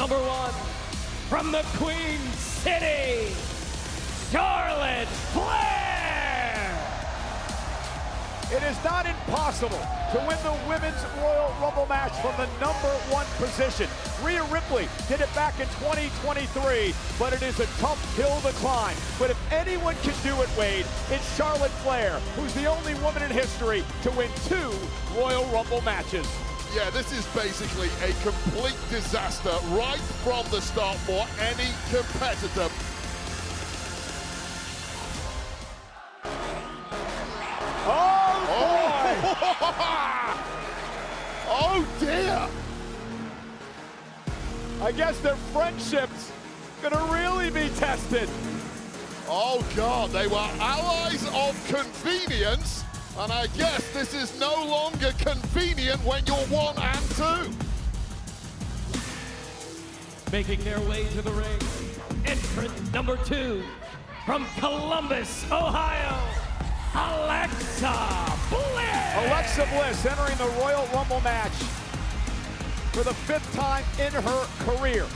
number 1, from the Queen City, Charlotte Flair! It is not impossible to win the Women's Royal Rumble match from the number 1 position. Rhea Ripley did it back in 2023, but it is a tough hill to climb. But if anyone can do it, Wade, it's Charlotte Flair, who's the only woman in history to win 2 Royal Rumble matches. Yeah, this is basically a complete disaster right from the start for any competitor. Oh, boy! Oh, dear! I guess their friendship's gonna really be tested. Oh, God, they were allies of convenience, and I guess this is no longer convenient when you're 1 and 2. Making their way to the ring, entrant number 2, from Columbus, Ohio, Alexa Bliss! Alexa Bliss entering the Royal Rumble match for the 5th time in her career.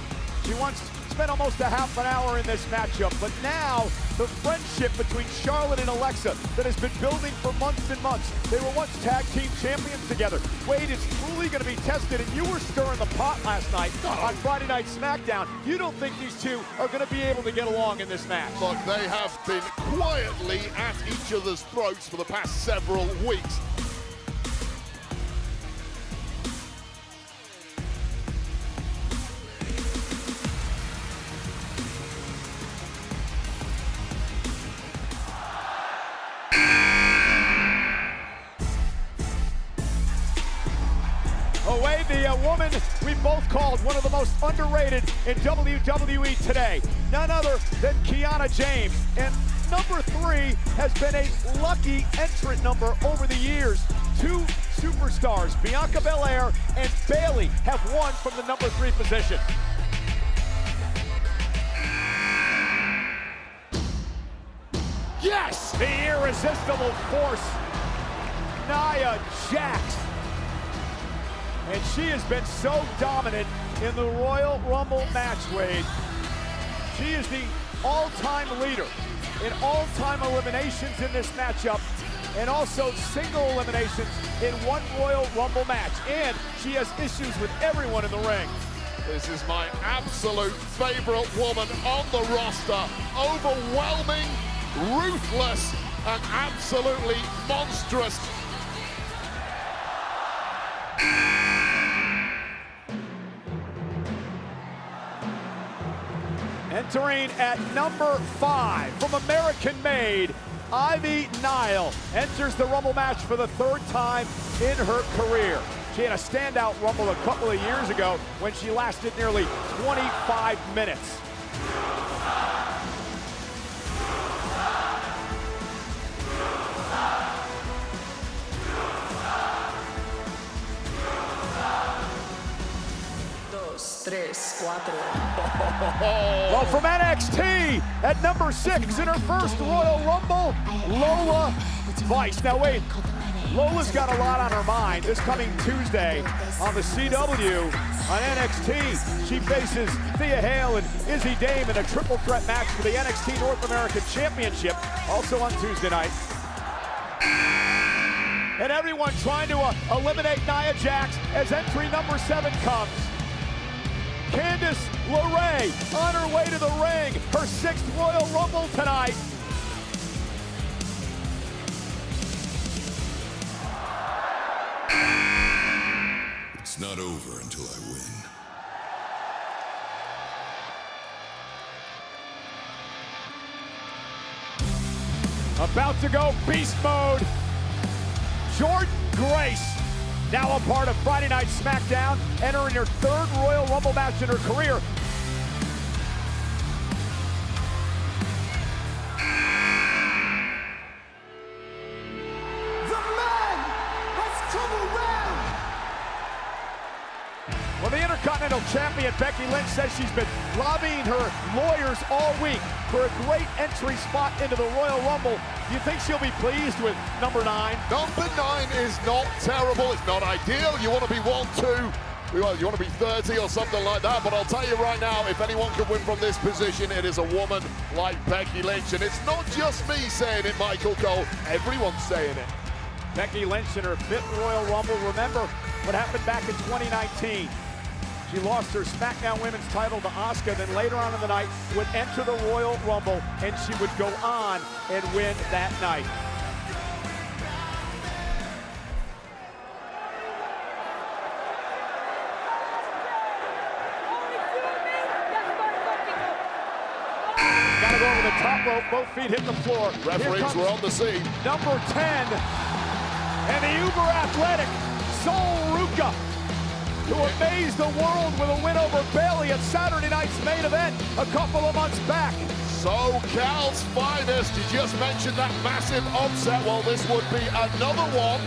She once spent almost a half an hour in this matchup, but now the friendship between Charlotte and Alexa that has been building for months and months. They were once tag team champions together. Wade, is truly going to be tested, and you were stirring the pot last night on Friday Night SmackDown. You don't think these two are going to be able to get along in this match? Look, they have been quietly at each other's throats for the past several weeks. Wade, the woman we both called one of the most underrated in WWE today. None other than Kiana James. And number 3 has been a lucky entrant number over the years. 2 superstars, Bianca Belair and Bayley, have won from the number 3 position. Yes! The irresistible force, Nia Jax. And she has been so dominant in the Royal Rumble match, Wade. She is the all-time leader in all-time eliminations in this matchup, and also single eliminations in 1 Royal Rumble match. And she has issues with everyone in the ring. This is my absolute favorite woman on the roster. Overwhelming, ruthless, and absolutely monstrous. Entering at number 5 from American-made, Ivy Nile enters the Rumble match for the 3rd time in her career. She had a standout Rumble a couple of years ago when she lasted nearly 25 minutes. Well, from NXT at number 6 in her first Royal Rumble, Lola Vice. Now wait, Lola's got a lot on her mind. This coming Tuesday on the CW on NXT, she faces Thea Hale and Izzy Dame in a triple threat match for the NXT North American Championship, also on Tuesday night. And everyone trying to eliminate Nia Jax as entry number 7 comes. Candice LeRae on her way to the ring, her 6th Royal Rumble tonight. It's not over until I win. About to go beast mode. Jordynne Grace, now a part of Friday Night SmackDown, entering her 3rd Royal Rumble match in her career. The man has come around! Well, the Intercontinental Champion Becky Lynch says she's been lobbying her lawyers all week for a great entry spot into the Royal Rumble. Do you think she'll be pleased with number 9? Number 9 is not terrible, it's not ideal. You want to be 1, 2, You want to be 30 or something like that, but I'll tell you right now, if anyone can win from this position, it is a woman like Becky Lynch. And it's not just me saying it, Michael Cole. Everyone's saying it. Becky Lynch in her 5th Royal Rumble. Remember what happened back in 2019. She lost her SmackDown Women's title to Asuka, then later on in the night would enter the Royal Rumble, and she would go on and win that night. Gotta go over the top rope, both feet hit the floor. Referees were on the scene. Number 10, and the uber athletic Sol Ruca, who amazed the world with a win over Bayley at Saturday night's main event a couple of months back. SoCal's finest. You just mentioned that massive upset. Well, this would be another one,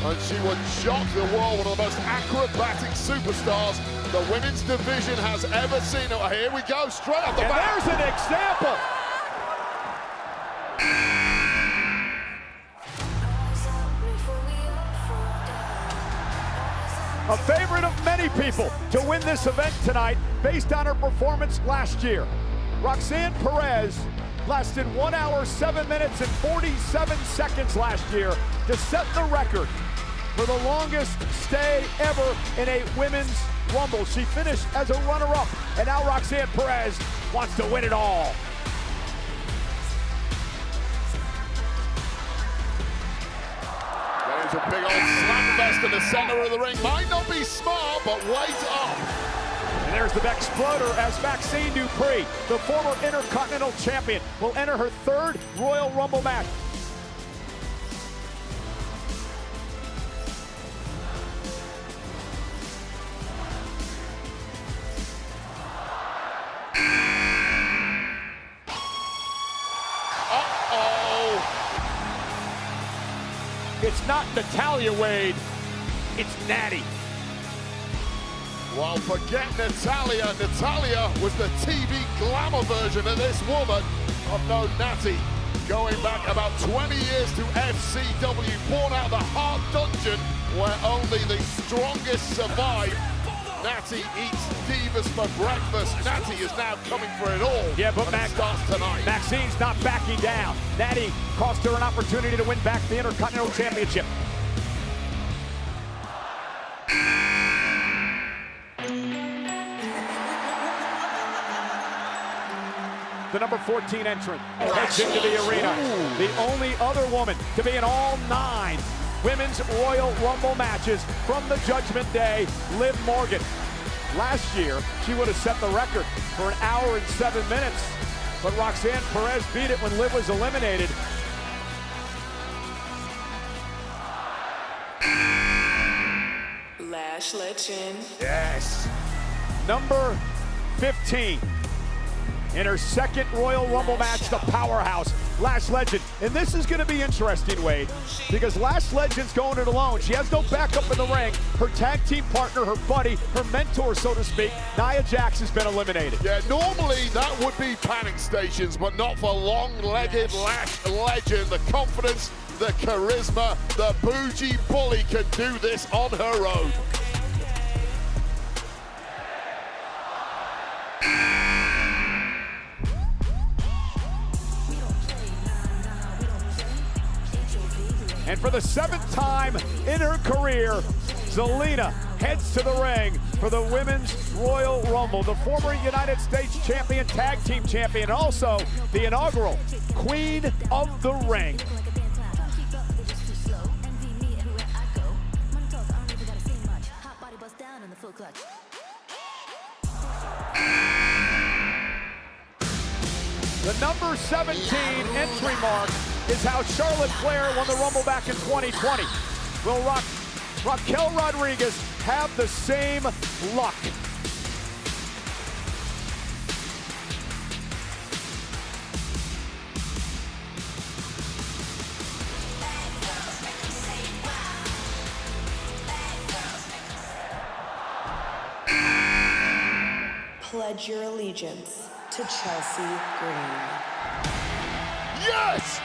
and she would shock the world. One of the most acrobatic superstars the women's division has ever seen. Oh, here we go, straight off the And bat. there's an example. A favorite of many people to win this event tonight based on her performance last year. Roxanne Perez lasted 1 hour, 7 minutes, and 47 seconds last year to set the record for the longest stay ever in a women's Rumble. She finished as a runner-up, and now Roxanne Perez wants to win it all. There's a big old slam fest in the center of the ring. Might not be smart, but wait up. And there's the Exploder as Maxine Dupree, the former Intercontinental Champion, will enter her 3rd Royal Rumble match. It's not Natalya Wade, it's Natty. Well, forget Natalya. Natalya was the TV glamour version of this woman. I've known Natty going back about 20 years to FCW, born out of the Hart Dungeon, where only the strongest survive. Natty eats divas for breakfast. Natty is now coming for it all. Yeah, but and it starts tonight. Maxine's not backing down. Natty cost her an opportunity to win back the Intercontinental Championship. The number 14 entrant heads into the arena. The only other woman to be in all 9 Women's Royal Rumble matches from the Judgment Day, Liv Morgan. Last year, she would have set the record for 1 hour and 7 minutes, but Roxanne Perez beat it when Liv was eliminated. Lash Legend. Yes. Number 15. In her 2nd Royal Rumble match, the powerhouse, Lash Legend. And this is going to be interesting, Wade, because Lash Legend's going it alone. She has no backup in the ring. Her tag team partner, her buddy, her mentor, so to speak, Nia Jax, has been eliminated. Yeah, normally that would be panic stations, but not for long-legged Lash Legend. The confidence, the charisma, the bougie bully can do this on her own. And for the 7th time in her career, Zelina heads to the ring for the Women's Royal Rumble. The former United States Champion, Tag Team Champion, and also the inaugural Queen of the Ring. The number 17 entry mark is how Charlotte Flair won the Rumble back in 2020. Will Raquel Rodriguez have the same luck? Pledge your allegiance to Chelsea Green. Yes!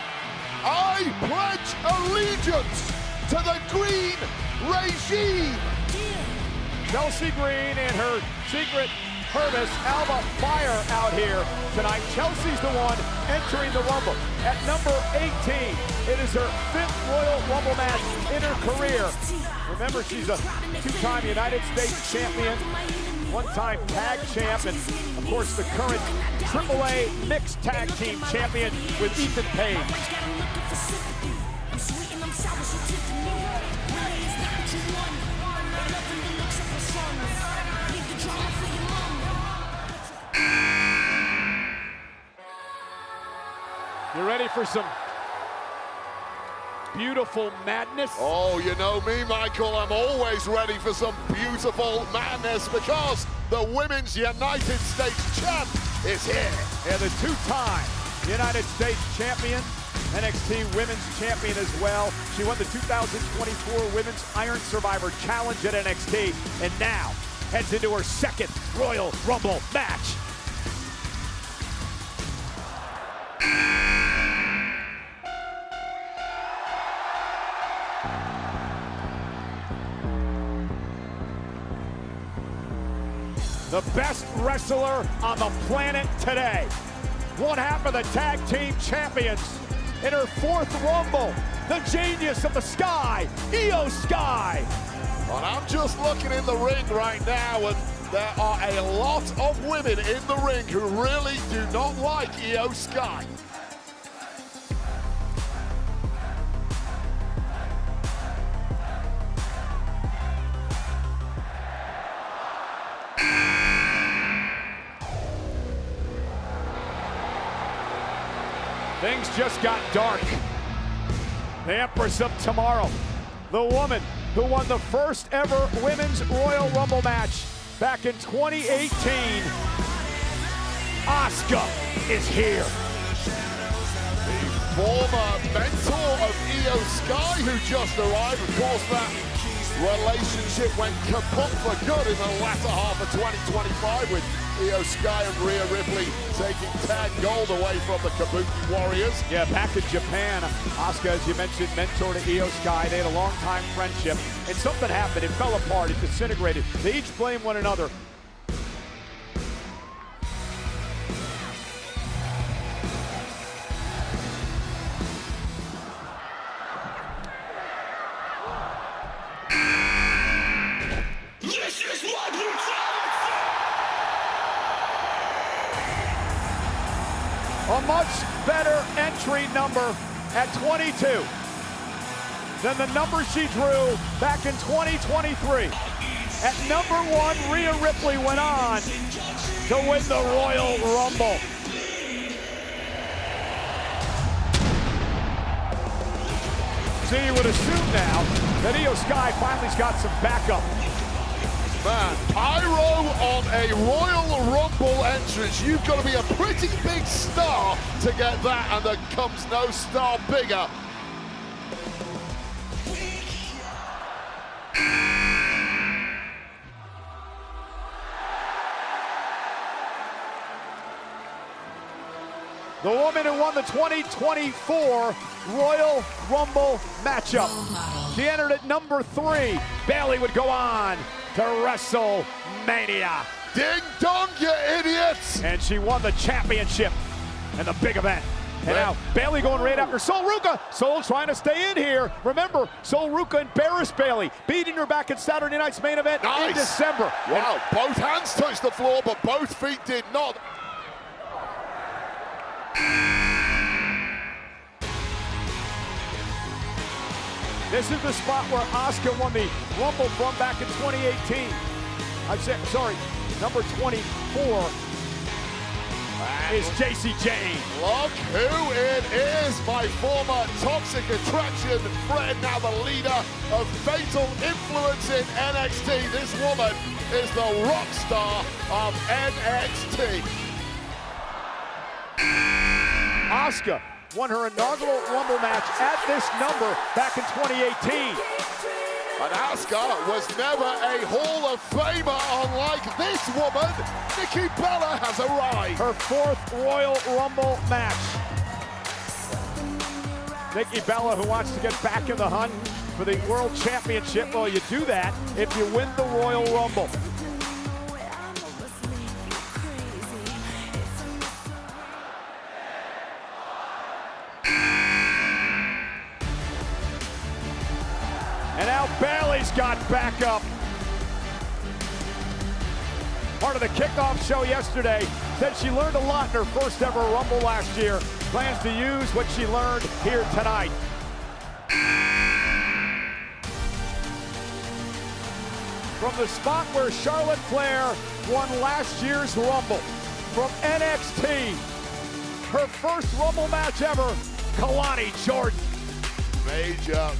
I pledge allegiance to the green regime. Chelsea Green and her secret Hermes Alba Fire out here tonight. Chelsea's the one entering the Rumble. At number 18, it is her 5th Royal Rumble match in her career. Remember, she's a 2-time United States champion, 1-time tag champ, and of course the current AAA mixed tag team champion with Ethan Page. You ready for some beautiful madness? Oh, you know me, Michael. I'm always ready for some beautiful madness because the Women's United States champ is here. Yeah, the 2-time United States champion, NXT Women's champion as well. She won the 2024 Women's Iron Survivor Challenge at NXT and now heads into her 2nd Royal Rumble match. The best wrestler on the planet today. One half of the tag team champions in her 4th Rumble. The genius of the Sky, Io Sky. And I'm just looking in the ring right now, and there are a lot of women in the ring who really do not like Io Sky. Things just got dark. The Empress of Tomorrow, the woman who won the first ever Women's Royal Rumble match back in 2018. Asuka is here. The former mentor of Io Sky who just arrived. Of course, that relationship went kaput for good in the latter half of 2025 with Io Sky and Rhea Ripley taking tag gold away from the Kabuki Warriors. Yeah, back in Japan, Asuka, as you mentioned, mentor to Io Sky. They had a long-time friendship, and something happened. It fell apart. It disintegrated. They each blame one another. A much better entry number at 22 than the number she drew back in 2023. At number 1, Rhea Ripley went on to win the Royal Rumble. So you would assume now that Io Sky finally's got some backup. Man, pyro on a Royal Rumble entrance. You've got to be a pretty big star to get that, and there comes no star bigger. The woman who won the 2024 Royal Rumble matchup. She entered at number 3. Bayley would go on to WrestleMania. Ding dong, you idiots! And she won the championship in the big event. And now Bayley going right after Sol Ruca. Sol trying to stay in here. Remember, Sol Ruca embarrassed Bayley, beating her back at Saturday Night's main event in December. Wow, both hands touched the floor, but both feet did not. This is the spot where Asuka won the Rumble from back in 2018. I'm sorry, number 24 is Jacy Jayne. Look who it is, my former Toxic Attraction friend, now the leader of Fatal Influence in NXT. This woman is the rock star of NXT. Asuka won her inaugural Rumble match at this number back in 2018. And Asuka was never a Hall of Famer, unlike this woman. Nikki Bella has arrived. Her 4th Royal Rumble match. Nikki Bella, who wants to get back in the hunt for the World Championship. Well, you do that if you win the Royal Rumble. And now Bayley's got back up. Part of the kickoff show yesterday, said she learned a lot in her first ever Rumble last year. Plans to use what she learned here tonight. From the spot where Charlotte Flair won last year's Rumble, from NXT, her first Rumble match ever, Kalani Jordan. Major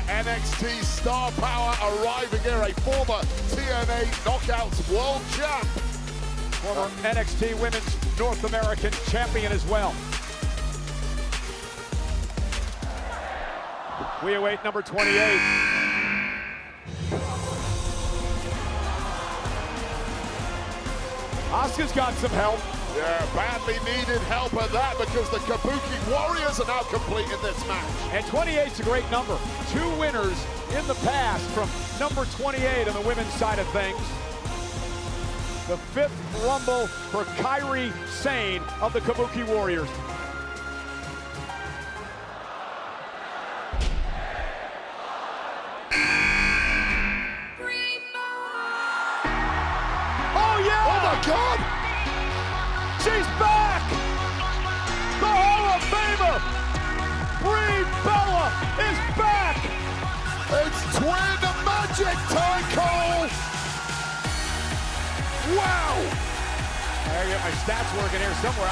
NXT star power arriving here, a former TNA Knockouts world champ. Former NXT Women's North American champion as well. We await number 28. Asuka's got some help. Yeah, badly needed help at that because the Kabuki Warriors are now complete in this match. And 28's a great number. 2 winners in the past from number 28 on the women's side of things. The 5th Rumble for Kairi Sane of the Kabuki Warriors. Oh yeah! Oh my God! She's back! The Hall of Famer, Brie Bella, is back! It's twin magic time, Cole! Wow! I get my stats working here somewhere.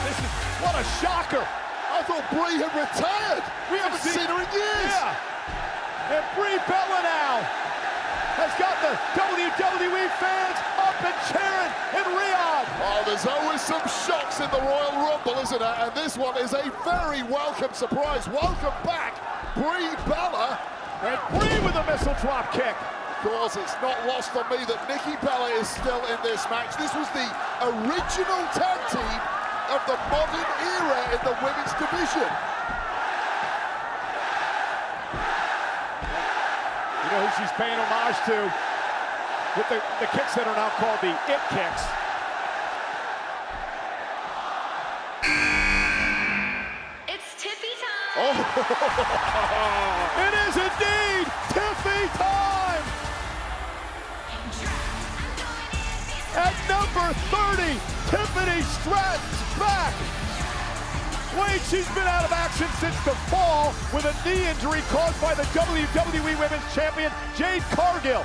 This is, what a shocker! I thought Brie had retired. We haven't seen her in years. Yeah. And Brie Bella now has got the WWE fans up and cheering in Riyadh. Oh, there's always some shocks in the Royal Rumble, isn't there? And this one is a very welcome surprise. Welcome back, Brie Bella. And Brie with a missile drop kick. Of course, it's not lost on me that Nikki Bella is still in this match. This was the original tag team of the modern era in the women's division. You know who she's paying homage to with the kicks that are now called the It Kicks. It's Tiffy time! Oh, It is indeed Tiffy time! At number 30, Tiffany Stratton's back. Wait, she's been out of action since the fall with a knee injury caused by the WWE Women's Champion, Jade Cargill.